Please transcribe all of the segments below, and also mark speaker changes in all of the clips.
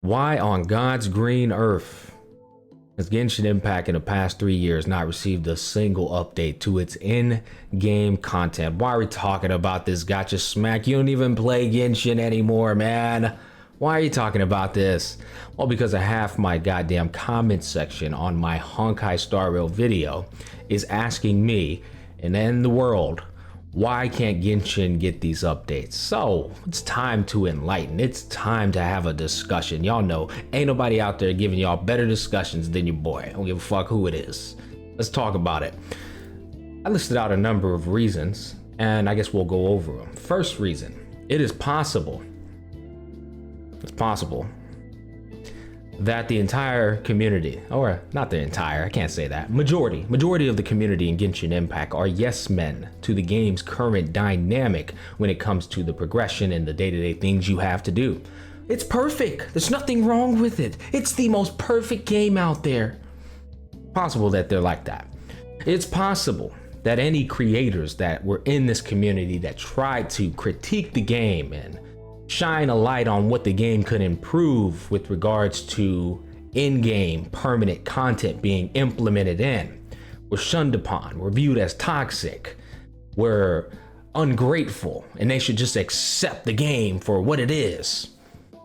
Speaker 1: Why on God's green earth has Genshin Impact in the past 3 years not received a single update to its in-game content? Why are we talking about this Gacha smack? You don't even play Genshin anymore, man. Why are you talking about this? Well, because half my goddamn comment section on my Honkai Star Rail video is asking me and then the world, why can't Genshin get these updates? So it's time to enlighten. It's time to have a discussion. Y'all know ain't nobody out there giving y'all better discussions than your boy. I don't give a fuck who it is. Let's talk about it. I listed out a number of reasons and I guess we'll go over them. First reason, it's possible that the entire community, or not the entire, I can't say that, majority of the community in Genshin Impact are yes men to the game's current dynamic when it comes to the progression and the day-to-day things you have to do. It's perfect. There's nothing wrong with it. It's the most perfect game out there. Possible that they're like that. It's possible that any creators that were in this community that tried to critique the game and shine a light on what the game could improve with regards to in-game permanent content being implemented in, were shunned upon, were viewed as toxic, were ungrateful, and they should just accept the game for what it is.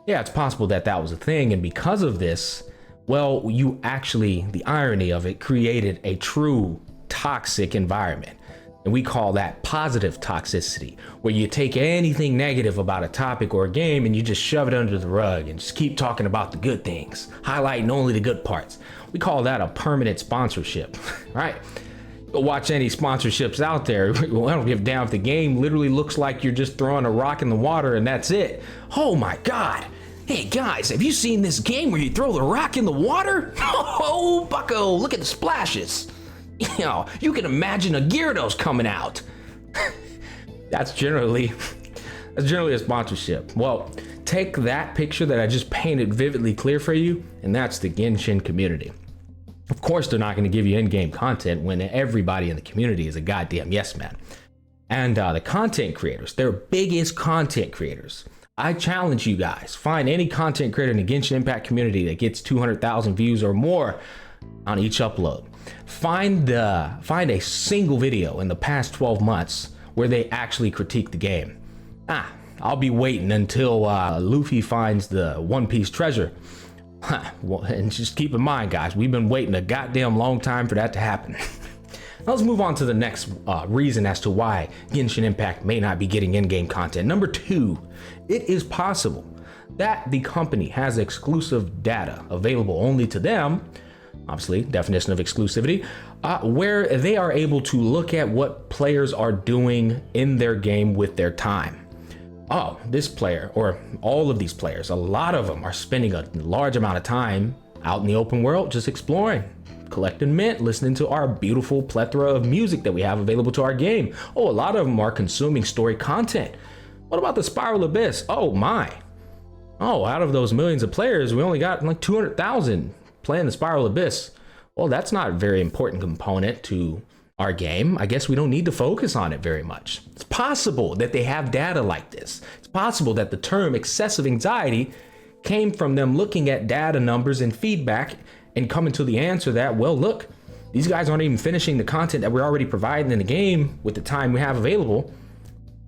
Speaker 1: Yeah, it's possible that that was a thing, and because of this, well, you actually, the irony of it, created a true toxic environment. And we call that positive toxicity, where you take anything negative about a topic or a game and you just shove it under the rug and just keep talking about the good things, highlighting only the good parts. We call that a permanent sponsorship, right? Go watch any sponsorships out there. I don't give a damn if the game literally looks like you're just throwing a rock in the water and that's it. Oh my God. Hey guys, have you seen this game where you throw the rock in the water? Oh, bucko, look at the splashes. You know, you can imagine a Gyarados coming out. That's generally a sponsorship. Well, take that picture that I just painted vividly clear for you, and that's the Genshin community. Of course, they're not going to give you in-game content when everybody in the community is a goddamn yes man. And the content creators, their biggest content creators. I challenge you guys, find any content creator in the Genshin Impact community that gets 200,000 views or more on each upload. Find a single video in the past 12 months where they actually critique the game. I'll be waiting until Luffy finds the One Piece treasure. Well, and just keep in mind, guys, we've been waiting a goddamn long time for that to happen. Now let's move on to the next reason as to why Genshin Impact may not be getting in-game content. Number 2, it is possible that the company has exclusive data available only to them. Obviously, definition of exclusivity, where they are able to look at what players are doing in their game with their time. Oh, this player, or all of these players, a lot of them are spending a large amount of time out in the open world just exploring, collecting mint, listening to our beautiful plethora of music that we have available to our game. Oh, a lot of them are consuming story content. What about the Spiral Abyss? Oh my. Oh, out of those millions of players, we only got like 200,000 playing the Spiral Abyss. Well, that's not a very important component to our game. I guess we don't need to focus on it very much. It's possible that they have data like this. It's possible that the term excessive anxiety came from them looking at data numbers and feedback and coming to the answer that, well, look, these guys aren't even finishing the content that we're already providing in the game with the time we have available.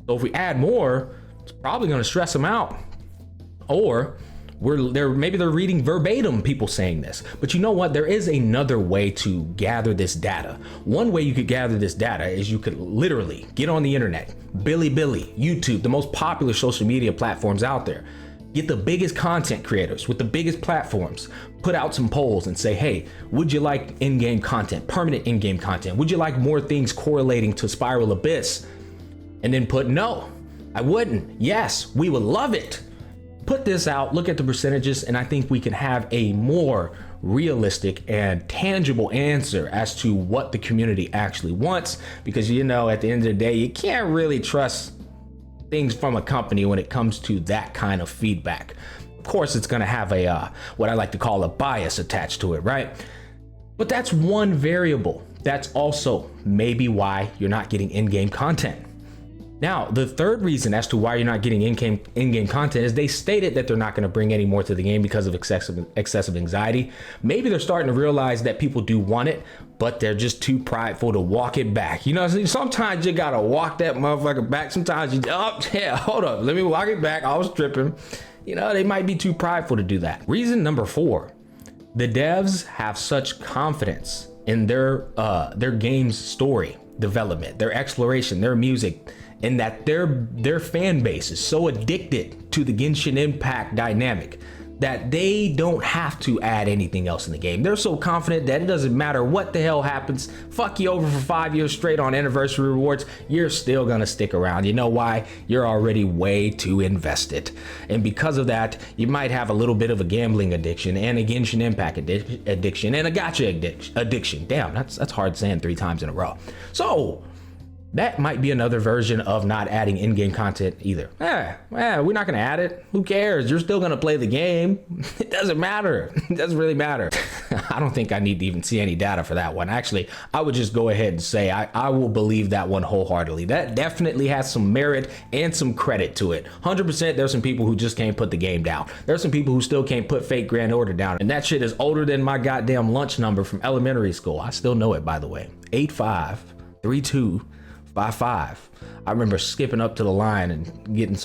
Speaker 1: So if we add more, it's probably going to stress them out. Or maybe they're reading verbatim people saying this. But you know what? There is another way to gather this data. One way you could gather this data is you could literally get on the internet, Bilibili, YouTube, the most popular social media platforms out there. Get the biggest content creators with the biggest platforms, put out some polls and say, hey, would you like in-game content, permanent in-game content? Would you like more things correlating to Spiral Abyss? And then put no, I wouldn't. Yes, we would love it. Put this out, look at the percentages, and I think we can have a more realistic and tangible answer as to what the community actually wants. Because, you know, at the end of the day, you can't really trust things from a company when it comes to that kind of feedback. Of course, it's going to have a what I like to call a bias attached to it, right? But that's one variable. That's also maybe why you're not getting in-game content. Now, the third reason as to why you're not getting in-game content is they stated that they're not going to bring any more to the game because of excessive anxiety. Maybe they're starting to realize that people do want it, but they're just too prideful to walk it back. You know, sometimes you gotta walk that motherfucker back. Sometimes you, oh yeah, hold up, let me walk it back. I was tripping. You know, they might be too prideful to do that. Reason number 4, the devs have such confidence in their game's story development, their exploration, their music, and that their fan base is so addicted to the Genshin Impact dynamic that they don't have to add anything else in the game. They're so confident that it doesn't matter what the hell happens. Fuck you over for 5 years straight on anniversary rewards. You're still gonna stick around. You know why? You're already way too invested. And because of that, you might have a little bit of a gambling addiction and a Genshin Impact addiction and a Gacha addiction. Damn, that's hard saying 3 times in a row. So that might be another version of not adding in-game content either. We're not gonna add it. Who cares? You're still gonna play the game. It doesn't matter. It doesn't really matter. I don't think I need to even see any data for that one. Actually, I would just go ahead and say I will believe that one wholeheartedly. That definitely has some merit and some credit to it. 100% there's some people who just can't put the game down. There's some people who still can't put Fate Grand Order down. And that shit is older than my goddamn lunch number from elementary school. I still know it, by the way. 853255. I remember skipping up to the line and getting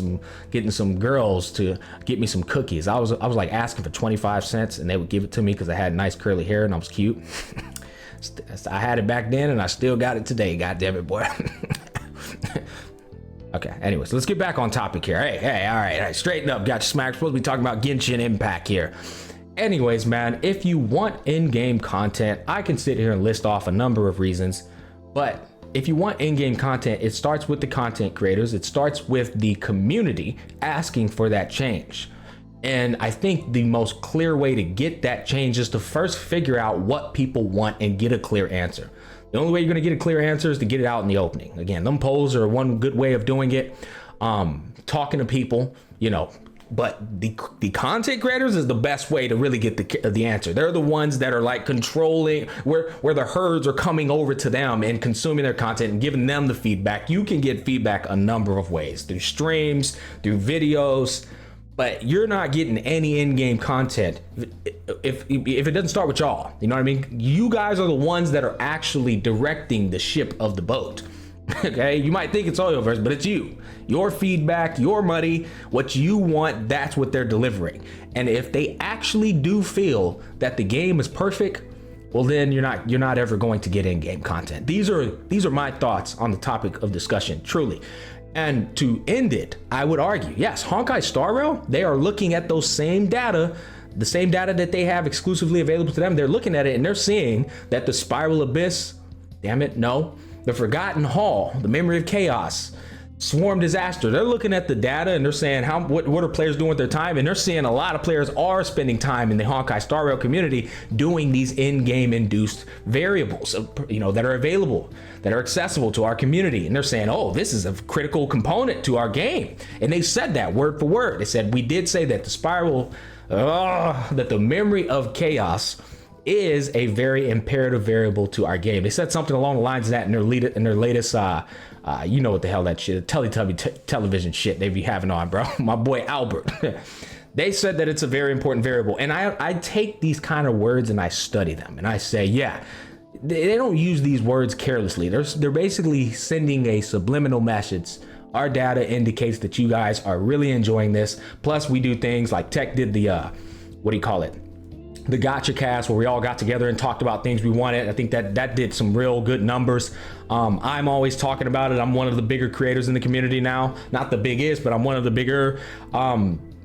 Speaker 1: some girls to get me some cookies. I was like asking for 25 cents and they would give it to me because I had nice curly hair and I was cute. I had it back then and I still got it today. God damn it, boy. Okay, anyways, let's get back on topic here. Hey, all right, straighten up. Got you smacked. Supposed to be talking about Genshin Impact here. Anyways, man, if you want in-game content, I can sit here and list off a number of reasons, but if you want in-game content, it starts with the content creators. It starts with the community asking for that change. And I think the most clear way to get that change is to first figure out what people want and get a clear answer. The only way you're gonna get a clear answer is to get it out in the opening. Again, them polls are one good way of doing it. Talking to people, you know, but the content creators is the best way to really get the answer. They're the ones that are like controlling where the herds are coming over to them and consuming their content and giving them the feedback. You can get feedback a number of ways, through streams, through videos, but you're not getting any in-game content if it doesn't start with y'all. You know what I mean? You guys are the ones that are actually directing the ship of the boat. Okay, you might think it's Oyoverse, but it's you. Your feedback, your money, what you want, that's what they're delivering. And if they actually do feel that the game is perfect, well then you're not ever going to get in-game content. These are my thoughts on the topic of discussion, truly. And to end it, I would argue, yes, Honkai Star Rail, they are looking at those same data, the same data that they have exclusively available to them. They're looking at it and they're seeing that the Spiral Abyss, damn it, no, the Forgotten Hall, the Memory of Chaos, Swarm Disaster, they're looking at the data and they're saying what are players doing with their time, and they're seeing a lot of players are spending time in the Honkai Star Rail community doing these in-game induced variables, you know, that are available, that are accessible to our community, and they're saying, oh, this is a critical component to our game. And they said that word for word. They said, we did say that the Spiral, that the Memory of Chaos is a very imperative variable to our game. They said something along the lines of that in their latest you know what the hell that shit, television shit they be having on, bro. My boy Albert. They said that it's a very important variable, and I take these kind of words and I study them and I say, yeah, they don't use these words carelessly. They're basically sending a subliminal message. Our data indicates that you guys are really enjoying this. Plus we do things like Tech did the what do you call it, the Gacha cast, where we all got together and talked about things we wanted. I think that did some real good numbers. I'm always talking about it. I'm one of the bigger creators in the community now. Not the biggest, but I'm one of the bigger.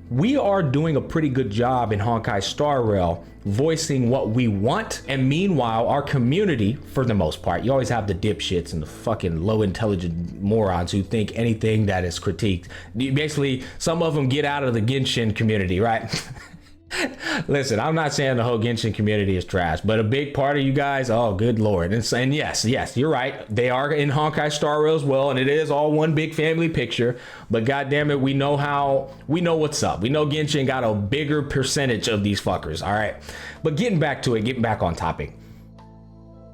Speaker 1: We are doing a pretty good job in Honkai Star Rail voicing what we want. And meanwhile, our community, for the most part, you always have the dipshits and the fucking low intelligent morons who think anything that is critiqued. Basically, some of them get out of the Genshin community, right? Listen, I'm not saying the whole Genshin community is trash, but a big part of you guys, oh good lord. And yes, you're right, they are in Honkai Star Rail as well, and it is all one big family picture. But goddamn it, we know what's up. We know Genshin got a bigger percentage of these fuckers. All right, but getting back on topic,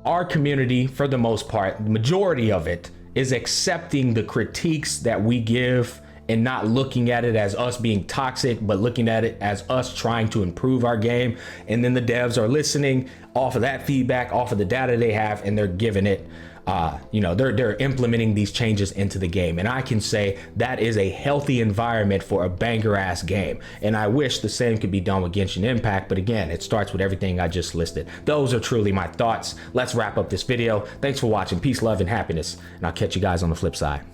Speaker 1: our community, for the most part, the majority of it is accepting the critiques that we give and not looking at it as us being toxic, but looking at it as us trying to improve our game. And then the devs are listening off of that feedback, off of the data they have, and they're giving it, they're implementing these changes into the game. And I can say that is a healthy environment for a banger ass game. And I wish the same could be done with Genshin Impact. But again, it starts with everything I just listed. Those are truly my thoughts. Let's wrap up this video. Thanks for watching. Peace, love, and happiness. And I'll catch you guys on the flip side.